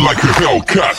like a Hellcat.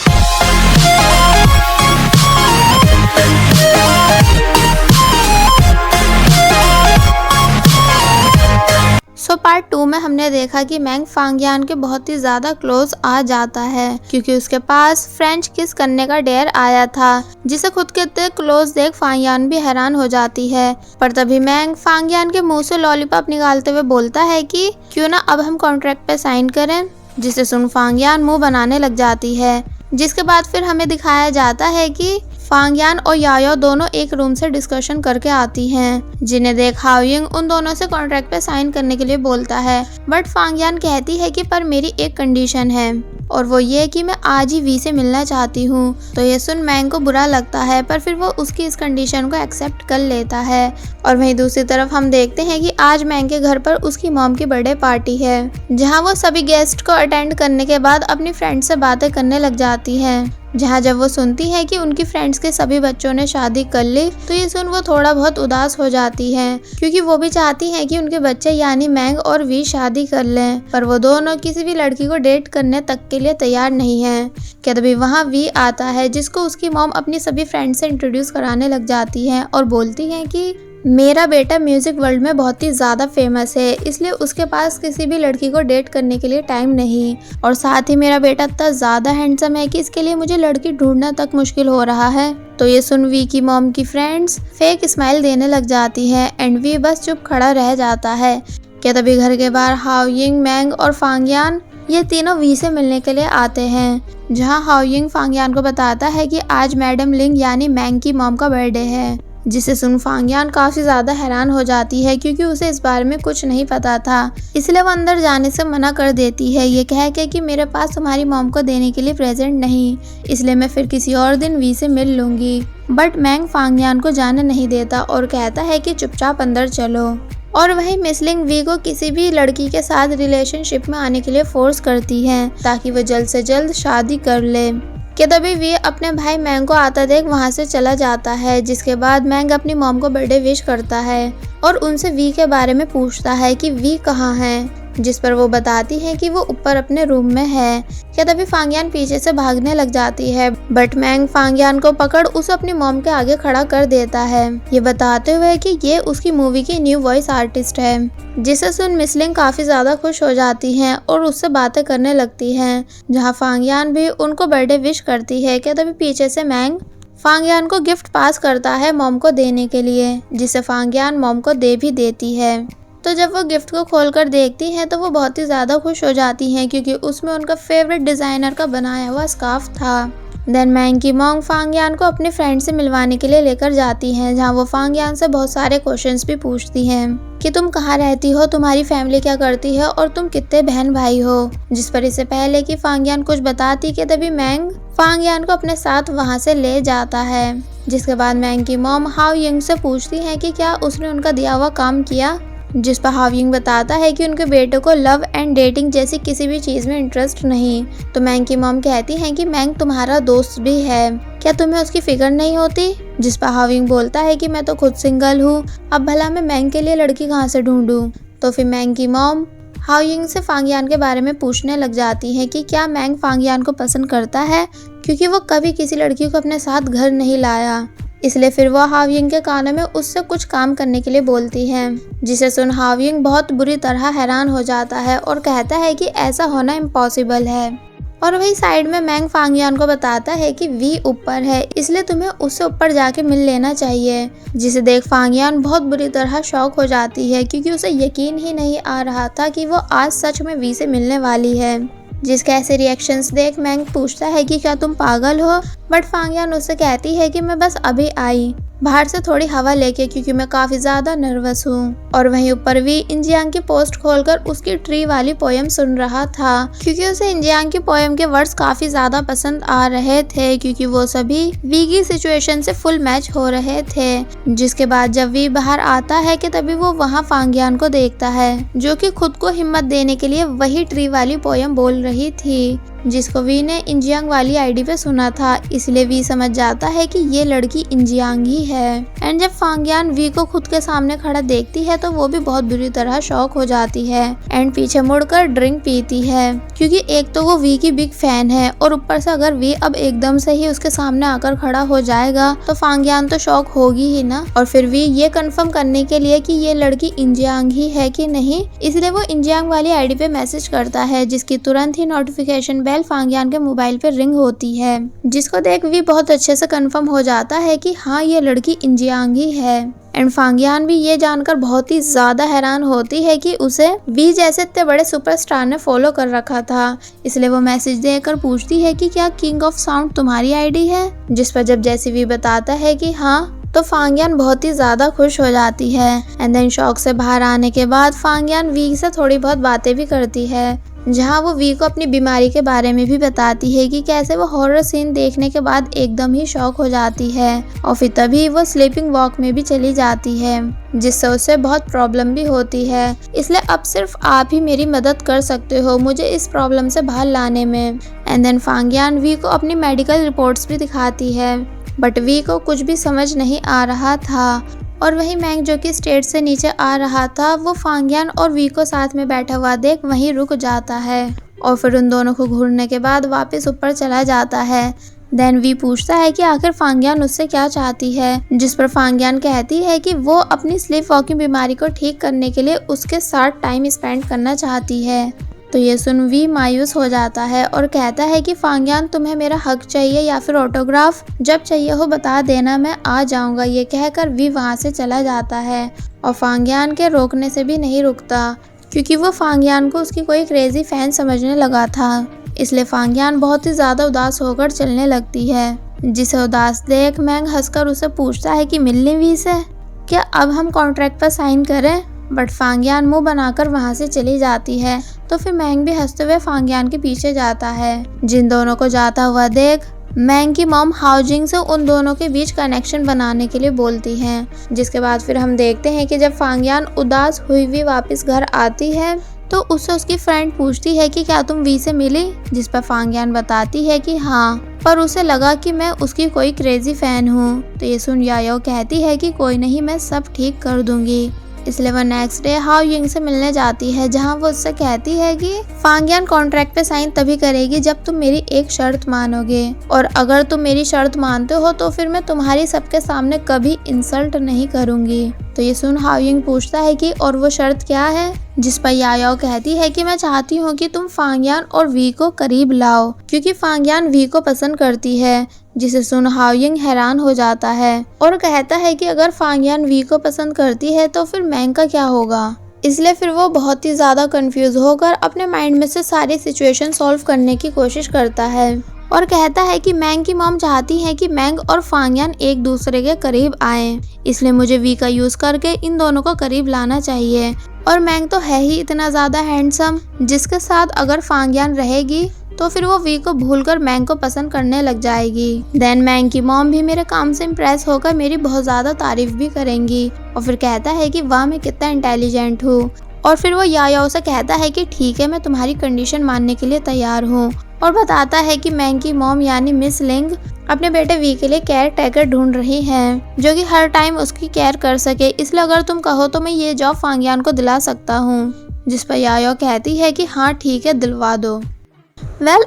Part 2 में हमने देखा कि मैंग फांगयान के बहुत ही ज्यादा क्लोज आ जाता है क्योंकि उसके पास फ्रेंच किस करने का डेयर आया था, जिसे खुद के इतने क्लोज देख फांगयान भी हैरान हो जाती है। पर तभी मैंग फांगयान के मुंह से लॉलीपॉप निकालते हुए बोलता है कि क्यों ना अब हम कॉन्ट्रैक्ट पे साइन करें, जिसे सुन फांगयान मुंह बनाने लग जाती है। जिसके बाद फिर हमें दिखाया जाता है कि फांगयान और यायो दोनों एक रूम से डिस्कशन करके आती हैं, जिन्हें देख हाओयिंग उन दोनों से कॉन्ट्रैक्ट पे साइन करने के लिए बोलता है। बट फांगयान कहती है कि पर मेरी एक कंडीशन है और वो ये कि मैं आज ही वी से मिलना चाहती हूँ। तो ये सुन मैंग को बुरा लगता है, पर फिर वो उसकी इस कंडीशन को एक्सेप्ट कर लेता है। और वहीं दूसरी तरफ हम देखते हैं कि आज मैंग के घर पर उसकी मॉम की बर्थडे पार्टी है, जहाँ वो सभी गेस्ट को अटेंड करने के बाद अपनी फ्रेंड से बातें करने लग जाती है। जहाँ जब वो सुनती है कि उनकी फ्रेंड्स के सभी बच्चों ने शादी कर ली, तो ये सुन वो थोड़ा बहुत उदास हो जाती है क्योंकि वो भी चाहती है कि उनके बच्चे यानी मैंग और वी शादी कर लें, पर वो दोनों किसी भी लड़की को डेट करने तक के लिए तैयार नहीं है। क्या तभी वहाँ वी आता है, जिसको उसकी मॉम अपनी सभी फ्रेंड्स से इंट्रोड्यूस कराने लग जाती है और बोलती है कि मेरा बेटा म्यूजिक वर्ल्ड में बहुत ही ज़्यादा फेमस है, इसलिए उसके पास किसी भी लड़की को डेट करने के लिए टाइम नहीं, और साथ ही मेरा बेटा इतना ज़्यादा हैंडसम है कि इसके लिए मुझे लड़की ढूंढना तक मुश्किल हो रहा है। तो ये सुन वी की मॉम की फ्रेंड्स फेक स्माइल देने लग जाती है एंड वी बस चुप खड़ा रह जाता है। क्या तभी घर के बाहर हाओयिंग, मैंग और फांगयान ये तीनों वी से मिलने के लिए आते हैं, जहाँ हाओयिंग फांगयान को बताता है कि आज मैडम लिंग यानी मैंग की मॉम का बर्थडे है, जिसे सुन फांगयान काफी ज्यादा हैरान हो जाती है क्योंकि उसे इस बारे में कुछ नहीं पता था, इसलिए वो अंदर जाने से मना कर देती है, ये कह के कि मेरे पास तुम्हारी मॉम को देने के लिए प्रेजेंट नहीं, इसलिए मैं फिर किसी और दिन वी से मिल लूंगी। बट मैंग फांगयान को जाने नहीं देता और कहता है कि चुपचाप अंदर चलो। और वहीं मिस लिंग वी को किसी भी लड़की के साथ रिलेशनशिप में आने के लिए फोर्स करती है ताकि वो जल्द से जल्द शादी कर ले। कि तभी वी अपने भाई मैंग को आता देख वहाँ से चला जाता है, जिसके बाद मैंग अपनी मॉम को बर्थडे विश करता है और उनसे वी के बारे में पूछता है कि वी कहाँ है, जिस पर वो बताती है कि वो ऊपर अपने रूम में है। क्या तभी फांगयान पीछे से भागने लग जाती है, बट मैंग फांगयान को पकड़ उसे अपनी मॉम के आगे खड़ा कर देता है, ये बताते हुए कि ये उसकी मूवी की न्यू वॉइस आर्टिस्ट है। जिसे सुन मिस लिंग काफी ज्यादा खुश हो जाती हैं और उससे बातें करने लगती हैं, जहाँ फांगयान भी उनको बर्थडे विश करती है। क्या तभी पीछे से मैंग फांगयान को गिफ्ट पास करता है मॉम को देने के लिए, जिसे फांगयान मॉम को दे भी देती है। तो जब वो गिफ्ट को खोलकर देखती हैं तो वो बहुत ही ज़्यादा खुश हो जाती हैं क्योंकि उसमें उनका फेवरेट डिज़ाइनर का बनाया हुआ स्कार्फ था। देन मैंग की मॉम फांगयान को अपने फ्रेंड से मिलवाने के लिए लेकर जाती हैं, जहाँ वो फांगयान से बहुत सारे क्वेश्चंस भी पूछती हैं कि तुम कहाँ रहती हो, तुम्हारी फैमिली क्या करती है और तुम कितने बहन भाई हो। जिस पर इससे पहले कि फांगयान कुछ बताती कि तभी मैंग फांगयान को अपने साथ वहाँ से ले जाता है। जिसके बाद मैंग की मॉम हाओयिंग से पूछती है कि क्या उसने उनका दिया हुआ काम किया, जिस पर हाओयिंग बताता है कि उनके बेटे को लव एंड डेटिंग जैसी किसी भी चीज़ में इंटरेस्ट नहीं। तो मैंग की मॉम कहती हैं कि मैंग तुम्हारा दोस्त भी है, क्या तुम्हें उसकी फिक्र नहीं होती। जिस पर हाओयिंग बोलता है कि मैं तो खुद सिंगल हूँ, अब भला मैं मैंग के लिए लड़की कहाँ से ढूंढूं। तो फिर मैंग की मॉम हाओयिंग से फांगयान के बारे में पूछने लग जाती है कि क्या मैंग फांगयान को पसंद करता है, क्योंकि वो कभी किसी लड़की को अपने साथ घर नहीं लाया। इसलिए फिर वो हाओयिंग के कानों में उससे कुछ काम करने के लिए बोलती है, जिसे सुन हाओयिंग बहुत बुरी तरह हैरान हो जाता है और कहता है कि ऐसा होना इम्पॉसिबल है। और वही साइड में मैंग फांगयान को बताता है कि वी ऊपर है, इसलिए तुम्हें उससे ऊपर जाके मिल लेना चाहिए। जिसे देख फांगयान बहुत बुरी तरह शॉक हो जाती है क्योंकि उसे यकीन ही नहीं आ रहा था कि वो आज सच में वी से मिलने वाली है। जिसके ऐसे रिएक्शंस देख मैंग पूछता है कि क्या तुम पागल हो, बट फांगयान उससे कहती है कि मैं बस अभी आई बाहर से थोड़ी हवा लेके, क्योंकि मैं काफी ज्यादा नर्वस हूँ। और वहीं ऊपर वी इंजियांग की पोस्ट खोलकर उसकी ट्री वाली पोयम सुन रहा था क्योंकि उसे इंजियांग की पोयम के वर्ड्स काफी ज्यादा पसंद आ रहे थे, क्योंकि वो सभी वी की सिचुएशन से फुल मैच हो रहे थे। जिसके बाद जब वी बाहर आता है कि तभी वो वहाँ फांगयान को देखता है, जो कि खुद को हिम्मत देने के लिए वही ट्री वाली पोयम बोल रही थी। जिसको वी ने इंजियांग वाली आईडी पे सुना था, इसलिए वी समझ जाता है कि ये लड़की इंजियांग ही है। एंड जब फांगयान वी को खुद के सामने खड़ा देखती है तो वो भी बहुत बुरी तरह शॉक हो जाती है एंड पीछे मुड़कर ड्रिंक पीती है, क्योंकि एक तो वो वी की बिग फैन है और ऊपर से अगर वी अब एकदम से ही उसके सामने आकर खड़ा हो जाएगा तो फांगयान तो शॉक होगी ही ना। और फिर वी ये कंफर्म करने के लिए कि ये लड़की इंजियांग ही है कि नहीं, इसलिए वो इंजियांग वाली आईडी पे मैसेज करता है, जिसकी तुरंत ही नोटिफिकेशन बेल फांगयान के मोबाइल पे रिंग होती है, जिसको देख वी बहुत अच्छे से कंफर्म हो जाता है कि हाँ ये लड़की इंजियांग ही है। एंड फांगयान भी ये जानकर बहुत ही ज्यादा हैरान होती है कि उसे वी जैसे इतने बड़े सुपरस्टार ने फॉलो कर रखा था, इसलिए वो मैसेज देकर पूछती है कि क्या किंग ऑफ साउंड तुम्हारी आईडी है, जिस पर जब जैसे वी बताता है कि हाँ, तो फांगयान बहुत ही ज्यादा खुश हो जाती है। एंड देन शॉक से बाहर आने के बाद फांगयान वी से थोड़ी बहुत बातें भी करती है, जहाँ वो वी को अपनी बीमारी के बारे में भी बताती है कि कैसे वो हॉरर सीन देखने के बाद एकदम ही शॉक हो जाती है और फिर तभी वो स्लीपिंग वॉक में भी चली जाती है, जिससे उसे बहुत प्रॉब्लम भी होती है। इसलिए अब सिर्फ आप ही मेरी मदद कर सकते हो मुझे इस प्रॉब्लम से बाहर लाने में। एंड देन फांगयान वी को अपनी मेडिकल रिपोर्ट्स भी दिखाती है, बट वी को कुछ भी समझ नहीं आ रहा था। और वही मैंग जो कि स्टेज से नीचे आ रहा था, वो फांगयान और वी को साथ में बैठा हुआ देख वहीं रुक जाता है और फिर उन दोनों को घूरने के बाद वापस ऊपर चला जाता है। देन वी पूछता है कि आखिर फांगयान उससे क्या चाहती है, जिस पर फांगयान कहती है कि वो अपनी स्लीप वॉकिंग बीमारी को ठीक करने के लिए उसके साथ टाइम स्पेंड करना चाहती है। तो ये सुन वी मायूस हो जाता है और कहता है कि फांगयान तुम्हें मेरा हक चाहिए या फिर ऑटोग्राफ, जब चाहिए हो बता देना, मैं आ जाऊंगा। ये कहकर वी वहाँ से चला जाता है और फांगयान के रोकने से भी नहीं रुकता, क्योंकि वो फांगयान को उसकी कोई क्रेजी फैन समझने लगा था। इसलिए फांगयान बहुत ही ज्यादा उदास होकर चलने लगती है, जिसे उदास देख मैंग हंसकर उसे पूछता है कि मिलनी वी से, क्या अब हम कॉन्ट्रैक्ट पर साइन करें। बट फांगयान मुंह बनाकर वहां से चली जाती है। तो फिर मैंग भी हंसते हुए फांगयान के पीछे जाता है। जिन दोनों को जाता हुआ देख मैंग की मॉम हाउजिंग से उन दोनों के बीच कनेक्शन बनाने के लिए बोलती हैं। जिसके बाद फिर हम देखते हैं कि जब फांगयान उदास हुई हुई वापस घर आती है तो उससे उसकी फ्रेंड पूछती है कि क्या तुम वी से मिली, जिस पर फांगयान बताती है कि हाँ, पर उसे लगा कि मैं उसकी कोई क्रेजी फैन हूँ। तो ये सुन यायो कहती है कि कोई नहीं, मैं सब ठीक कर दूंगी। इसलिए वो नेक्स्ट डे हाओ यिंग से मिलने जाती है, जहां वो उससे कहती है कि फांगयान कॉन्ट्रैक्ट पे साइन तभी करेगी जब तुम मेरी एक शर्त मानोगे, और अगर तुम मेरी शर्त मानते हो तो फिर मैं तुम्हारी सबके सामने कभी इंसल्ट नहीं करूंगी। तो ये सुन हाओ यिंग पूछता है कि और वो शर्त क्या है, जिस पर याओ कहती है कि मैं चाहती हूँ कि तुम फांगयान और वी को करीब लाओ, क्योंकि फांगयान वी को पसंद करती है। जिसे सुन हाओ यिंग हैरान हो जाता है और कहता है कि अगर फांगयान वी को पसंद करती है तो फिर मैंग का क्या होगा। इसलिए फिर वो बहुत ही ज्यादा कंफ्यूज होकर अपने माइंड में से सारी सिचुएशन सॉल्व करने की कोशिश करता है और कहता है कि मैंग की मॉम चाहती है कि मैंग और फांगयान एक दूसरे के करीब आए, इसलिए मुझे वी का यूज करके इन दोनों को करीब लाना चाहिए। और मैंग तो है ही इतना ज्यादा हैंडसम, जिसके साथ अगर फांगयान रहेगी तो फिर वो वी को भूलकर मैंग को पसंद करने लग जाएगी। देन मैंग की मॉम भी मेरे काम से इम्प्रेस होकर मेरी बहुत ज्यादा तारीफ भी करेंगी और फिर कहता है कि वाह मैं कितना इंटेलिजेंट हूँ। और फिर वो याओ से कहता है कि ठीक है, मैं तुम्हारी कंडीशन मानने के लिए तैयार हूँ, और बताता है कि मैंग की मॉम यानी मिस लिंग अपने बेटे वी के लिए केयर टेकर ढूंढ रही हैं, जो कि हर टाइम उसकी केयर कर सके। इसलिए अगर तुम कहो तो मैं ये जॉब फांगयान को दिला सकता हूँ, जिस पर याओ कहती है कि हाँ ठीक है, दिलवा दो।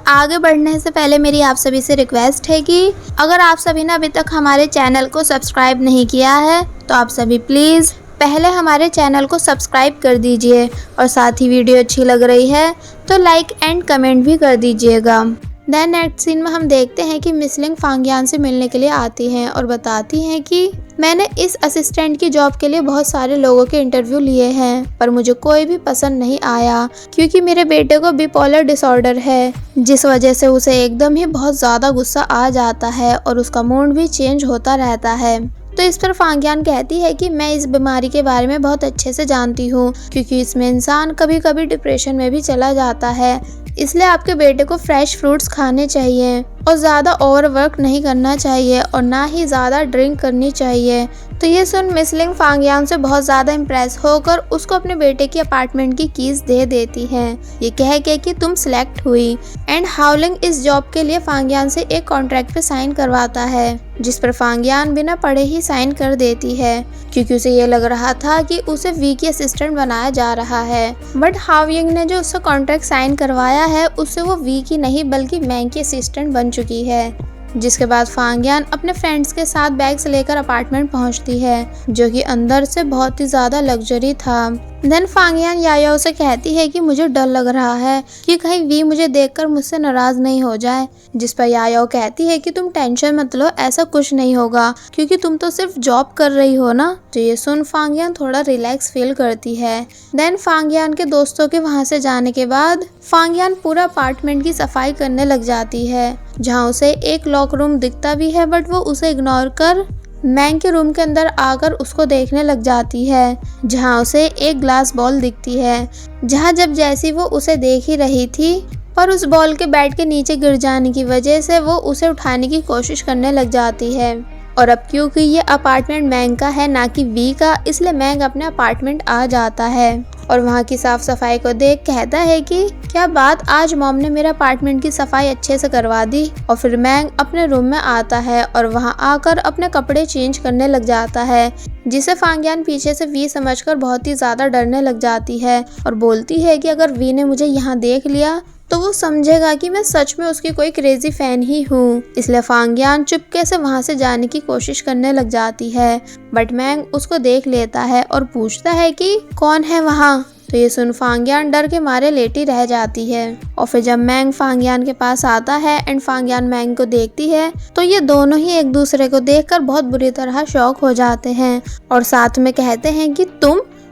आगे बढ़ने से पहले मेरी आप सभी से रिक्वेस्ट है कि अगर आप सभी ने अभी तक हमारे चैनल को सब्सक्राइब नहीं किया है तो आप सभी प्लीज़ पहले हमारे चैनल को सब्सक्राइब कर दीजिए, और साथ ही वीडियो अच्छी लग रही है तो लाइक एंड कमेंट भी कर दीजिएगा। देन नेक्स्ट सीन में हम देखते हैं कि मिस लिंग फांगयान से मिलने के लिए आती हैं और बताती हैं कि मैंने इस असिस्टेंट की जॉब के लिए बहुत सारे लोगों के इंटरव्यू लिए हैं, पर मुझे कोई भी पसंद नहीं आया, क्योंकि मेरे बेटे को बिपोलर डिसऑर्डर है, जिस वजह से उसे एकदम ही बहुत ज़्यादा गुस्सा आ जाता है और उसका मूड भी चेंज होता रहता है। तो इस पर फांगयान कहती है कि मैं इस बीमारी के बारे में बहुत अच्छे से जानती हूँ, क्योंकि इसमें इंसान कभी कभी डिप्रेशन में भी चला जाता है, इसलिए आपके बेटे को फ्रेश फ्रूट्स खाने चाहिए। और ज़्यादा ओवरवर्क नहीं करना चाहिए और ना ही ज़्यादा ड्रिंक करनी चाहिए। तो ये सुन मिस लिंग फांगयान से बहुत ज़्यादा इम्प्रेस होकर उसको अपने बेटे की अपार्टमेंट की कीज दे देती है, ये कह के कि तुम सिलेक्ट हुई। एंड हाओलिंग इस जॉब के लिए फांगयान से एक कॉन्ट्रैक्ट पे साइन करवाता है, जिस पर फांगयान बिना पढ़े ही साइन कर देती है, क्योंकि उसे ये लग रहा था कि उसे वी की असिस्टेंट बनाया जा रहा है। बट हाओयिंग ने जो उससे कॉन्ट्रैक्ट साइन करवाया है उससे वो वी की नहीं बल्कि मैंग की असिस्टेंट बन चुकी है। जिसके बाद फांगयान अपने फ्रेंड्स के साथ बैग्स लेकर अपार्टमेंट पहुंचती है, जो कि अंदर से बहुत ही ज़्यादा लग्जरी था। देन फांगयान यायाओ से कहती है कि मुझे डर लग रहा है कि कहीं वी मुझे देखकर मुझसे नाराज़ नहीं हो जाए, जिस पर यायाओ कहती है कि तुम टेंशन मत लो, ऐसा कुछ नहीं होगा क्योंकि तुम तो सिर्फ जॉब कर रही हो ना। तो ये सुन फांगयान थोड़ा रिलैक्स फील करती है। देन फांगयान के दोस्तों के वहाँ से जाने के बाद फांगयान पूरा अपार्टमेंट की सफाई करने लग जाती है, जहाँ उसे एक लॉक रूम दिखता भी है, बट वो उसे इग्नोर कर मैंग के रूम के अंदर आकर उसको देखने लग जाती है, जहाँ उसे एक ग्लास बॉल दिखती है, जहाँ जब जैसी वो उसे देख ही रही थी, पर उस बॉल के बैट के नीचे गिर जाने की वजह से वो उसे उठाने की कोशिश करने लग जाती है। और अब क्योंकि ये अपार्टमेंट मैंग का है ना कि वी का, इसलिए मैंग अपने अपार्टमेंट आ जाता है और वहाँ की साफ सफाई को देख कहता है कि क्या बात, आज मॉम ने मेरे अपार्टमेंट की सफाई अच्छे से करवा दी। और फिर मैंग अपने रूम में आता है और वहाँ आकर अपने कपड़े चेंज करने लग जाता है, जिसे फांगयान पीछे से वी समझकर बहुत ही ज़्यादा डरने लग जाती है और बोलती है कि अगर वी ने मुझे यहाँ देख लिया तो वो समझेगा कि मैं सच में उसकी कोई क्रेजी फैन ही हूँ। इसलिए फांगयान चुपके से वहाँ से जाने की कोशिश करने लग जाती है, बट मैंग उसको देख लेता है और पूछता है कि कौन है वहाँ। तो ये सुन फांगयान डर के मारे लेटी रह जाती है। और फिर जब मैंग फांगयान के पास आता है एंड फांगयान मैंग को देखती है तो ये दोनों ही एक दूसरे को देखकर बहुत बुरी तरह शॉक हो जाते हैं और साथ में कहते हैं कि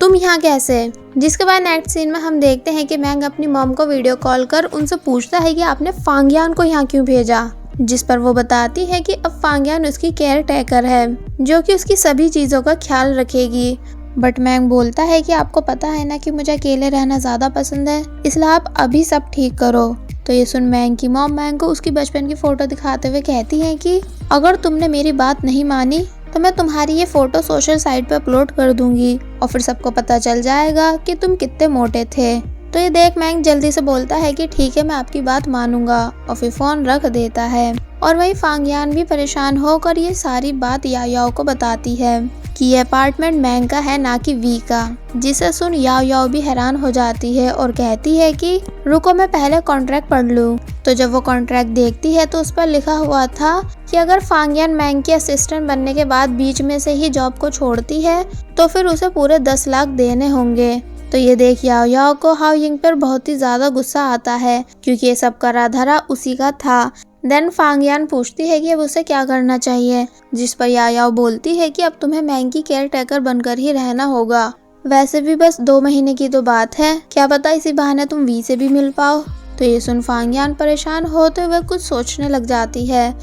तुम यहाँ कैसे। जिसके बाद नेक्स्ट सीन में हम देखते हैं कि मैंग अपनी मॉम को वीडियो कॉल कर उनसे पूछता है कि आपने फांगयान को यहाँ क्यों भेजा, जिस पर वो बताती है कि अब फांगयान उसकी केयर टेकर है, जो कि उसकी सभी चीज़ों का ख्याल रखेगी। बट मैंग बोलता है कि आपको पता है ना कि मुझे अकेले रहना ज़्यादा पसंद है, इसलिए आप अभी सब ठीक करो। तो ये सुन मैंग की मॉम मैंग को उसकी बचपन की फ़ोटो दिखाते हुए कहती है कि अगर तुमने मेरी बात नहीं मानी तो मैं तुम्हारी ये फ़ोटो सोशल साइट पर अपलोड कर दूंगी और फिर सबको पता चल जाएगा कि तुम कितने मोटे थे। तो ये देख मैंग जल्दी से बोलता है कि ठीक है, मैं आपकी बात मानूंगा और फिर फ़ोन रख देता है। और वही फांगयान भी परेशान होकर ये सारी बात याओ को बताती है कि ये अपार्टमेंट मैंग का है ना कि वी का, जिसे सुन याओ भी हैरान हो जाती है और कहती है कि रुको मैं पहले कॉन्ट्रैक्ट पढ़ लूँ। तो जब वो कॉन्ट्रैक्ट देखती है तो उस पर लिखा हुआ था कि अगर फांगयान मैंग की असिस्टेंट बनने के बाद बीच में से ही जॉब को छोड़ती है तो फिर उसे पूरे 10 लाख देने होंगे। तो ये देख याओ को हाओयिंग पर बहुत ही ज़्यादा गुस्सा आता है, क्योंकि ये सब करा धरा उसी का था। देन फांगयान पूछती है कि अब उसे क्या करना चाहिए, जिस पर याओ बोलती है कि अब तुम्हें मैंग की केयर टेकर बनकर ही रहना होगा। वैसे भी बस 2 महीने की तो बात है, क्या पता इसी बहाने तुम वी से भी मिल पाओ। तो ये सुन फांगयान परेशान होते हुए कुछ सोचने लग जाती है।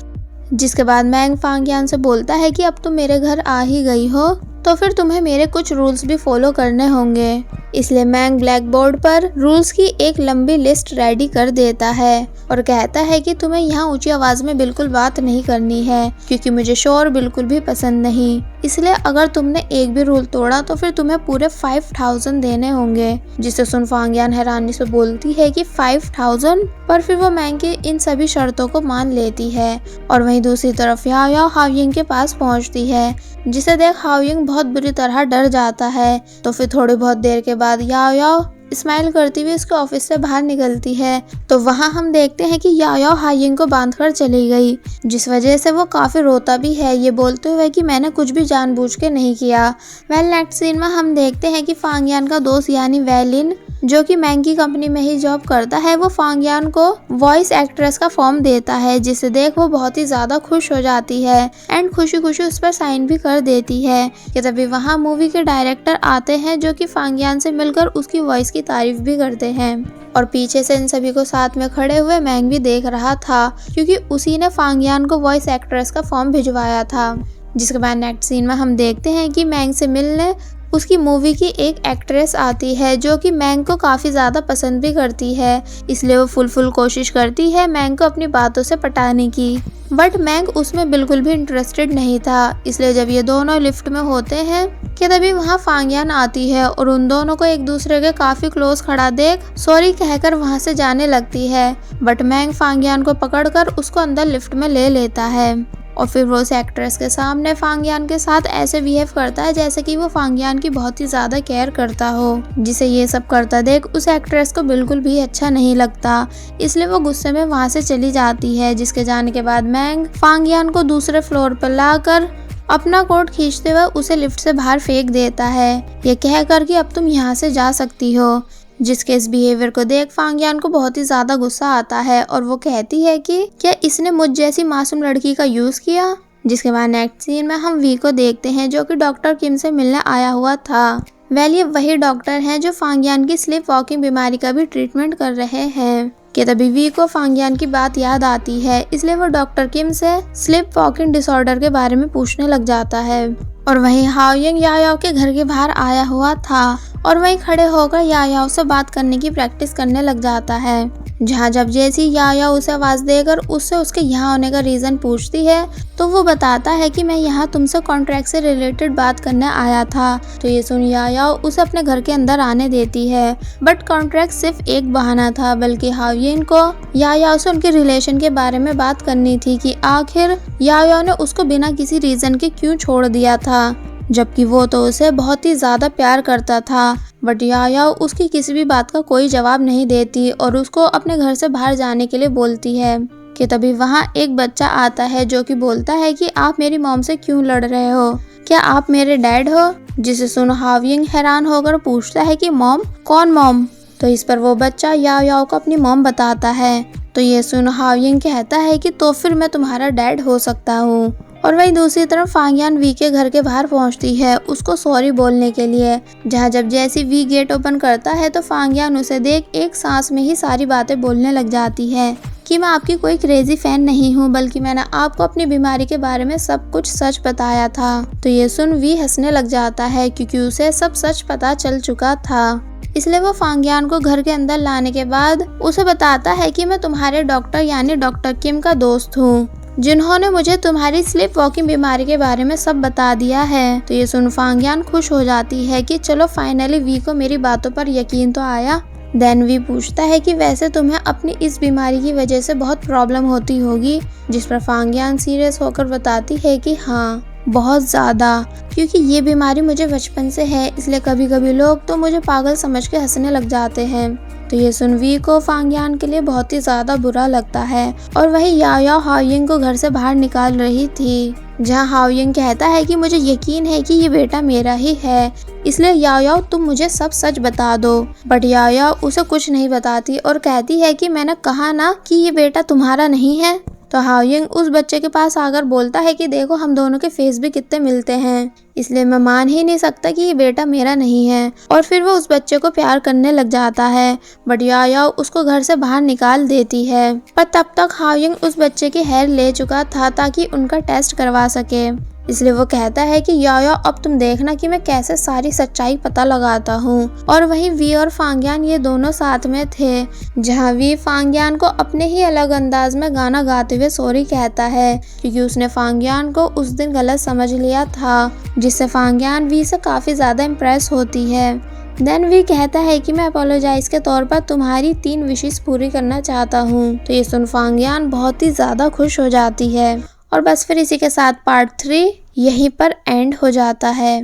जिसके बाद मैंग फांगयान से बोलता है कि अब तुम मेरे घर आ ही गई हो तो फिर तुम्हें मेरे कुछ रूल्स भी फॉलो करने होंगे। इसलिए मैंग ब्लैक बोर्ड पर रूल्स की एक लंबी लिस्ट रेडी कर देता है और कहता है कि तुम्हें यहाँ ऊंची आवाज़ में बिल्कुल बात नहीं करनी है, क्योंकि मुझे शोर बिल्कुल भी पसंद नहीं। इसलिए अगर तुमने एक भी रूल तोड़ा तो फिर तुम्हें पूरे 5000 देने होंगे। जिसे सुन फांगयान हैरानी से बोलती है कि 5000, पर फिर वो मैंग की इन सभी शर्तों को मान लेती है। और वहीं दूसरी तरफ याओ हाओयिंग के पास पहुँचती है, जिसे देख हाओयिंग बहुत बुरी तरह डर जाता है। तो फिर थोड़ी बहुत देर के बाद याओ स्माइल करती हुई उसके ऑफिस से बाहर निकलती है। तो वहाँ हम देखते हैं कि याओ हाओयिंग को बांधकर चली गई, जिस वजह से वो काफ़ी रोता भी है, ये बोलते हुए कि मैंने कुछ भी जानबूझ के नहीं किया। नेक्स्ट सीन में हम देखते हैं कि फांगयान का दोस्त यानी वैलिन, जो कि मैंग की कंपनी में ही जॉब करता है, वो फांगयान को वॉइस एक्ट्रेस का फॉर्म देता है, जिसे देख वो बहुत ही ज़्यादा खुश हो जाती है एंड खुशी खुशी उस पर साइन भी कर देती है। कि तभी वहाँ मूवी के डायरेक्टर आते हैं, जो कि फांगयान से मिलकर उसकी वॉइस की तारीफ भी करते हैं। और पीछे से इन सभी को साथ में खड़े हुए मैंग भी देख रहा था, क्योंकि उसी ने फांगयान को वॉइस एक्ट्रेस का फॉर्म भिजवाया था। जिसके बाद नेक्स्ट सीन में हम देखते हैं कि मैंग से मिलने उसकी मूवी की एक एक्ट्रेस आती है जो कि मैंग को काफी ज्यादा पसंद भी करती है, इसलिए वो फुल कोशिश करती है मैंग को अपनी बातों से पटाने की। बट मैंग उसमें बिल्कुल भी इंटरेस्टेड नहीं था। इसलिए जब ये दोनों लिफ्ट में होते हैं कि तभी वहाँ फांगियान आती है और उन दोनों को एक दूसरे के काफी क्लोज खड़ा देख सॉरी कहकर वहाँ से जाने लगती है। बट मैंग फांगियान को पकड़कर उसको अंदर लिफ्ट में ले लेता है और फिर वो उस एक्ट्रेस के सामने फांगियान के साथ ऐसे बिहेव करता है जैसे कि वो फांगियान की बहुत ही ज्यादा केयर करता हो, जिसे ये सब करता देख उस एक्ट्रेस को बिल्कुल भी अच्छा नहीं लगता। इसलिए वो गुस्से में वहाँ से चली जाती है, जिसके जाने के बाद मैंग फांगियान को दूसरे फ्लोर पर लाकर अपना कोट खींचते हुए उसे लिफ्ट से बाहर फेंक देता है, ये कहकर कि अब तुम यहाँ से जा सकती हो। जिसके इस बिहेवियर को देख फांगियान को बहुत ही ज्यादा गुस्सा आता है और वो कहती है कि क्या इसने मुझ जैसी मासूम लड़की का यूज किया। जिसके बाद नेक्स्ट सीन में हम वी को देखते हैं जो कि डॉक्टर किम से मिलने आया हुआ था। वेल ये वही डॉक्टर हैं जो फांगियान की स्लीप वॉकिंग बीमारी का भी ट्रीटमेंट कर रहे हैं। कि तभी वी को फांगियान की बात याद आती है, इसलिए वो डॉक्टर किम से स्लीप वॉकिंग डिसऑर्डर के बारे में पूछने लग जाता है। और वहीं हाओयिंग यायाओ के घर के बाहर आया हुआ था और वहीं खड़े होकर यायाओ से बात करने की प्रैक्टिस करने लग जाता है। जहाँ जब जैसी यायाओ उसे आवाज देकर उससे उसके यहाँ होने का रीजन पूछती है तो वो बताता है कि मैं यहाँ तुमसे कॉन्ट्रैक्ट से रिलेटेड बात करने आया था। तो ये सुन यायाओ उसे अपने घर के अंदर आने देती है। बट कॉन्ट्रैक्ट सिर्फ एक बहाना था, बल्कि हाओयिंग को यायाओ से उनके रिलेशन के बारे में बात करनी थी कि आखिर यायाओ ने उसको बिना किसी रीजन के क्यों छोड़ दिया था, जबकि वो तो उसे बहुत ही ज्यादा प्यार करता था। बट यायाओ उसकी किसी भी बात का कोई जवाब नहीं देती और उसको अपने घर से बाहर जाने के लिए बोलती है। कि तभी वहाँ एक बच्चा आता है जो कि बोलता है कि आप मेरी मॉम से क्यों लड़ रहे हो, क्या आप मेरे डैड हो। जिसे सुन हाओयिंग हैरान होकर पूछता है कि मॉम, कौन मॉम। तो इस पर वो बच्चा यायाओ को अपनी मॉम बताता है। तो ये सुन हाओयिंग कहता है कि तो फिर मैं तुम्हारा डैड हो सकता हूँ। और वहीं दूसरी तरफ फांगियान वी के घर के बाहर पहुंचती है उसको सॉरी बोलने के लिए। जहां जब जैसी वी गेट ओपन करता है तो फांगियान उसे देख एक सांस में ही सारी बातें बोलने लग जाती है कि मैं आपकी कोई क्रेजी फैन नहीं हूँ, बल्कि मैंने आपको अपनी बीमारी के बारे में सब कुछ सच बताया था। तो ये सुन वी हंसने लग जाता है क्योंकि उसे सब सच पता चल चुका था। इसलिए वो फांगियान को घर के अंदर लाने के बाद उसे बताता है कि मैं तुम्हारे डॉक्टर यानी डॉक्टर किम का दोस्त हूँ, जिन्होंने मुझे तुम्हारी स्लीप वॉकिंग बीमारी के बारे में सब बता दिया है। तो ये सुन फांगियान खुश हो जाती है कि चलो फाइनली वी को मेरी बातों पर यकीन तो आया। देन वी पूछता है कि वैसे तुम्हें अपनी इस बीमारी की वजह से बहुत प्रॉब्लम होती होगी। जिस पर फांगियान सीरियस होकर बताती है कि हाँ, बहुत ज़्यादा, क्योंकि ये बीमारी मुझे बचपन से है, इसलिए कभी कभी लोग तो मुझे पागल समझ के हंसने लग जाते हैं। तो ये सुन वी को फांगियान के लिए बहुत ही ज़्यादा बुरा लगता है। और वही यायाओ हाओयिंग को घर से बाहर निकाल रही थी, जहाँ हाओयिंग कहता है कि मुझे यकीन है कि ये बेटा मेरा ही है, इसलिए यायाओ तुम मुझे सब सच बता दो। बट यायाओ उसे कुछ नहीं बताती और कहती है कि मैंने कहा ना कि ये बेटा तुम्हारा नहीं है। तो हाओयिंग उस बच्चे के पास आकर बोलता है कि देखो हम दोनों के फेस भी कितने मिलते हैं, इसलिए मैं मान ही नहीं सकता कि ये बेटा मेरा नहीं है। और फिर वो उस बच्चे को प्यार करने लग जाता है। बट यायाओ उसको घर से बाहर निकाल देती है। पर तब तक हाओयिंग उस बच्चे की हेयर ले चुका था ताकि उनका टेस्ट करवा सके। इसलिए वो कहता है कि यायाओ अब तुम देखना कि मैं कैसे सारी सच्चाई पता लगाता हूँ। और वहीं वी और फांगियान ये दोनों साथ में थे, जहाँ वी फांगियान को अपने ही अलग अंदाज में गाना गाते हुए सॉरी कहता है क्योंकि उसने फांगियान को उस दिन गलत समझ लिया था, जिससे फांगियान वी से काफी ज्यादा इम्प्रेस होती है। देन वी कहता है कि मैं अपोलोजाइज के तौर पर तुम्हारी 3 विशेस पूरी करना चाहता हूँ। तो ये सुन फांगियान बहुत ही ज्यादा खुश हो जाती है। और बस फिर इसी के साथ पार्ट 3 यहीं पर एंड हो जाता है।